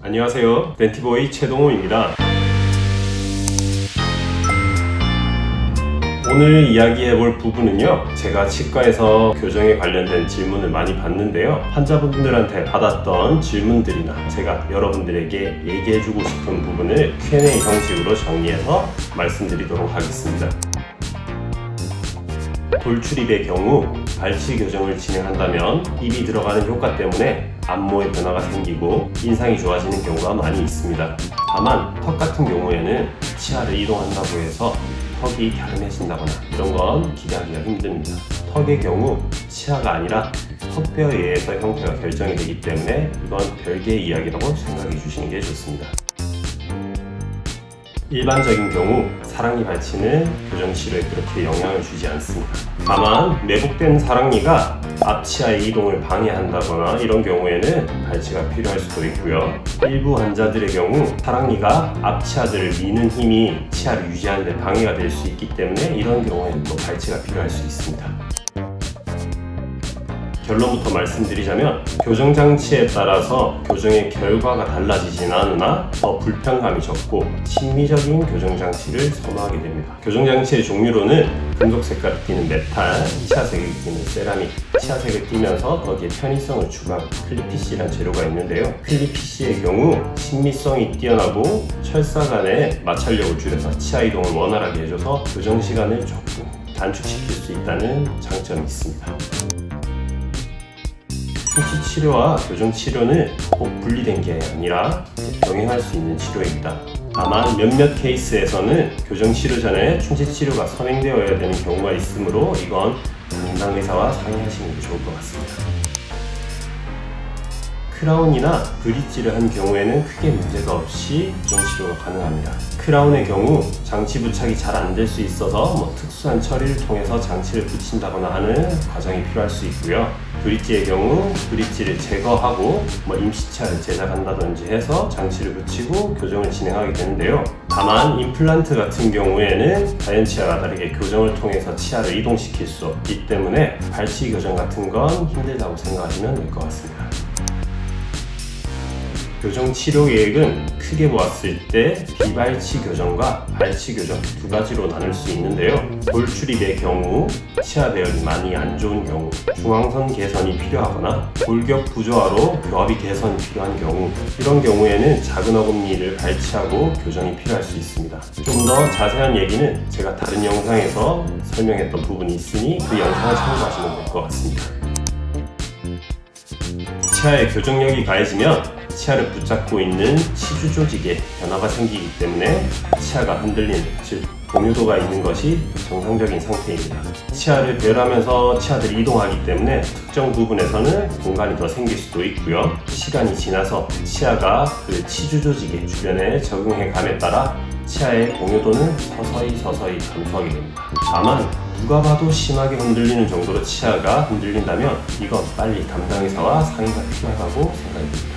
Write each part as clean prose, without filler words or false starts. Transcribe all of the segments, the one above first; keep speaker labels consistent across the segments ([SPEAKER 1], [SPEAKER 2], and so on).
[SPEAKER 1] 안녕하세요, 덴티보이 최동호입니다. 오늘 이야기해볼 부분은요, 제가 치과에서 교정에 관련된 질문을 많이 받는데요, 환자분들한테 받았던 질문들이나 제가 여러분들에게 얘기해주고 싶은 부분을 Q&A 형식으로 정리해서 말씀드리도록 하겠습니다. 돌출입의 경우 발치 교정을 진행한다면 입이 들어가는 효과 때문에 안모의 변화가 생기고 인상이 좋아지는 경우가 많이 있습니다. 다만 턱 같은 경우에는 치아를 이동한다고 해서 턱이 갸름해진다거나 이런 건 기대하기가 힘듭니다. 턱의 경우 치아가 아니라 턱뼈에 의해서 형태가 결정이 되기 때문에 이건 별개의 이야기라고 생각해 주시는 게 좋습니다. 일반적인 경우 사랑니 발치는 교정 치료에 그렇게 영향을 주지 않습니다. 다만 매복된 사랑니가 앞치아의 이동을 방해한다거나 이런 경우에는 발치가 필요할 수도 있고요. 일부 환자들의 경우 사랑니가 앞치아들을 미는 힘이 치아를 유지하는 데 방해가 될 수 있기 때문에 이런 경우에는 또 발치가 필요할 수 있습니다. 결론부터 말씀드리자면 교정장치에 따라서 교정의 결과가 달라지진 않으나 더 불편감이 적고 심미적인 교정장치를 선호하게 됩니다. 교정장치의 종류로는 금속 색깔을 띠는 메탈, 치아색을 띠는 세라믹, 치아색을 띠면서 거기에 편의성을 추가한 클리피시라는 재료가 있는데요. 클리피시의 경우 신미성이 뛰어나고 철사 간의 마찰력을 줄여서 치아 이동을 원활하게 해줘서 교정 시간을 조금 단축시킬 수 있다는 장점이 있습니다. 충치 치료와 교정 치료는 꼭 분리된 게 아니라 병행할 수 있는 치료입니다. 다만 몇몇 케이스에서는 교정 치료 전에 충치 치료가 선행되어야 되는 경우가 있으므로 이건 담당 의사와 상의하시는 게 좋을 것 같습니다. 크라운이나 브릿지를 한 경우에는 크게 문제가 없이 교정 치료가 가능합니다. 크라운의 경우 장치 부착이 잘 안 될 수 있어서 특수한 처리를 통해서 장치를 붙인다거나 하는 과정이 필요할 수 있고요. 브릿지의 경우 브릿지를 제거하고 임시치아를 제작한다든지 해서 장치를 붙이고 교정을 진행하게 되는데요. 다만 임플란트 같은 경우에는 자연 치아와 다르게 교정을 통해서 치아를 이동시킬 수 없기 때문에 발치 교정 같은 건 힘들다고 생각하시면 될 것 같습니다. 교정 치료 계획은 크게 보았을 때 비발치 교정과 발치 교정 두 가지로 나눌 수 있는데요. 돌출입의 경우, 치아 배열이 많이 안 좋은 경우, 중앙선 개선이 필요하거나 골격 부조화로 교합이 개선이 필요한 경우, 이런 경우에는 작은 어금니를 발치하고 교정이 필요할 수 있습니다. 좀 더 자세한 얘기는 제가 다른 영상에서 설명했던 부분이 있으니 그 영상을 참고하시면 될 것 같습니다. 치아의 교정력이 가해지면 치아를 붙잡고 있는 치주 조직에 변화가 생기기 때문에 치아가 흔들리는, 즉 공유도가 있는 것이 정상적인 상태입니다. 치아를 배열하면서 치아들이 이동하기 때문에 특정 부분에서는 공간이 더 생길 수도 있고요. 시간이 지나서 치아가 그 치주 조직의 주변에 적응해 감에 따라 치아의 공유도는 서서히 감소하게 됩니다. 다만 누가 봐도 심하게 흔들리는 정도로 치아가 흔들린다면 이건 빨리 담당 의사와 상의가 필요하다고 생각이 듭니다.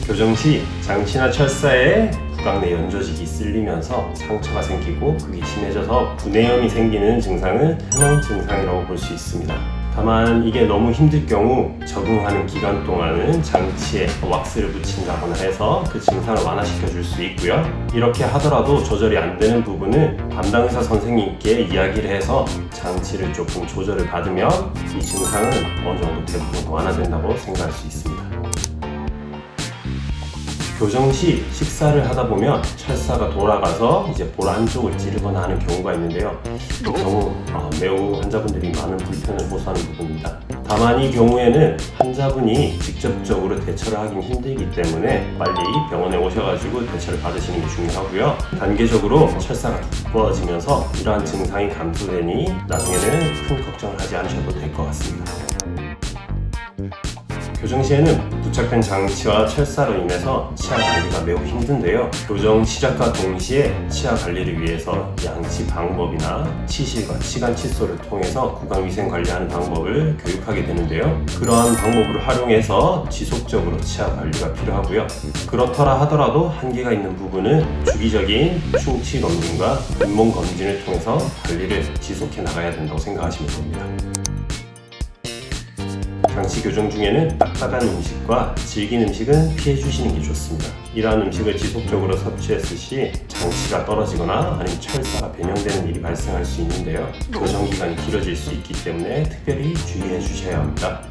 [SPEAKER 1] 교정 시 장치나 철사에 구강 내 연조직이 쓸리면서 상처가 생기고 그게 심해져서 분해염이 생기는 증상은 흔한 증상이라고 볼 수 있습니다. 다만 이게 너무 힘들 경우 적응하는 기간 동안은 장치에 왁스를 붙인다거나 해서 그 증상을 완화시켜 줄 수 있고요. 이렇게 하더라도 조절이 안 되는 부분은 담당 의사 선생님께 이야기를 해서 장치를 조금 조절을 받으면 이 증상은 어느 정도 대부분 완화된다고 생각할 수 있습니다. 교정 시 식사를 하다 보면 철사가 돌아가서 이제 볼 안쪽을 찌르거나 하는 경우가 있는데요. 이 경우 매우 환자분들이 많은 불편을 호소하는 부분입니다. 다만 이 경우에는 환자분이 직접적으로 대처를 하긴 힘들기 때문에 빨리 병원에 오셔가지고 대처를 받으시는 게 중요하고요. 단계적으로 철사가 두꺼워지면서 이러한 증상이 감소되니 나중에는 큰 걱정을 하지 않으셔도 될 것 같습니다. 교정 시에는 부착된 장치와 철사로 인해서 치아 관리가 매우 힘든데요. 교정 시작과 동시에 치아 관리를 위해서 양치 방법이나 치실과 치간 칫솔을 통해서 구강 위생 관리하는 방법을 교육하게 되는데요. 그러한 방법을 활용해서 지속적으로 치아 관리가 필요하고요. 그렇더라 하더라도 한계가 있는 부분은 주기적인 충치 검진과 잇몸 검진을 통해서 관리를 지속해 나가야 된다고 생각하시면 됩니다. 장치 교정 중에는 딱딱한 음식과 질긴 음식은 피해 주시는 게 좋습니다. 이러한 음식을 지속적으로 섭취했을 시 장치가 떨어지거나 아니면 철사가 변형되는 일이 발생할 수 있는데요. 교정 기간이 길어질 수 있기 때문에 특별히 주의해 주셔야 합니다.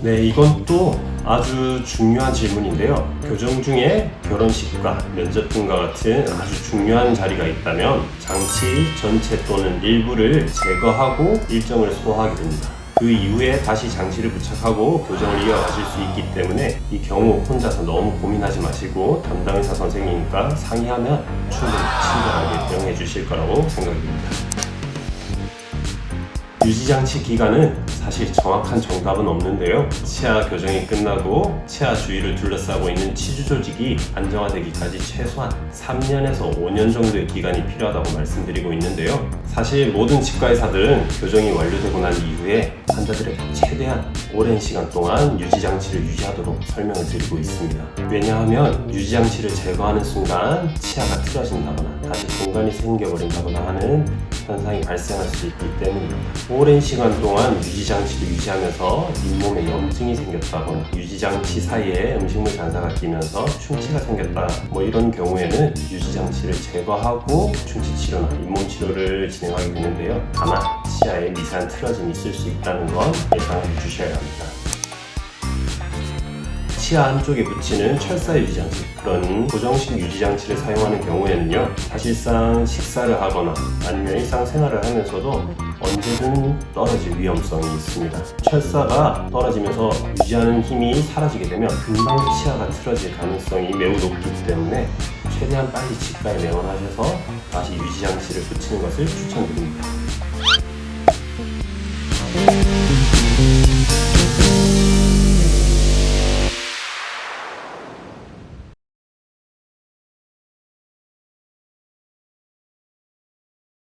[SPEAKER 1] 네, 이건 또 아주 중요한 질문인데요. 교정 중에 결혼식과 면접 등과 같은 아주 중요한 자리가 있다면 장치 전체 또는 일부를 제거하고 일정을 소화하게 됩니다. 그 이후에 다시 장치를 부착하고 교정을 이어가실 수 있기 때문에 이 경우 혼자서 너무 고민하지 마시고 담당 의사 선생님과 상의하면 충분히 친절하게 대응해 주실 거라고 생각이 듭니다. 유지장치 기간은 사실 정확한 정답은 없는데요. 치아 교정이 끝나고 치아 주위를 둘러싸고 있는 치주 조직이 안정화되기까지 최소한 3년에서 5년 정도의 기간이 필요하다고 말씀드리고 있는데요. 사실 모든 치과의사들은 교정이 완료되고 난 이후에 환자들에게 최대한 오랜 시간 동안 유지장치를 유지하도록 설명을 드리고 있습니다. 왜냐하면 유지장치를 제거하는 순간 치아가 틀어진다거나 다시 공간이 생겨버린다거나 하는 현상이 발생할 수 있기 때문입니다. 오랜 시간 동안 유지장치를 유지하면서 잇몸에 염증이 생겼다거나 유지장치 사이에 음식물 잔사가 끼면서 충치가 생겼다, 이런 경우에는 유지장치를 제거하고 충치 치료나 잇몸 치료를 진행하게 되는데요. 다만 치아에 미세한 틀어짐이 있을 수 있다는 건 예상해 주셔야 합니다. 치아 한쪽에 붙이는 철사 유지장치, 그런 고정식 유지장치를 사용하는 경우에는요, 사실상 식사를 하거나 아니면 일상생활을 하면서도 언제든 떨어질 위험성이 있습니다. 철사가 떨어지면서 유지하는 힘이 사라지게 되면 금방 치아가 틀어질 가능성이 매우 높기 때문에 최대한 빨리 치과에 내원하셔서 다시 유지장치를 붙이는 것을 추천드립니다.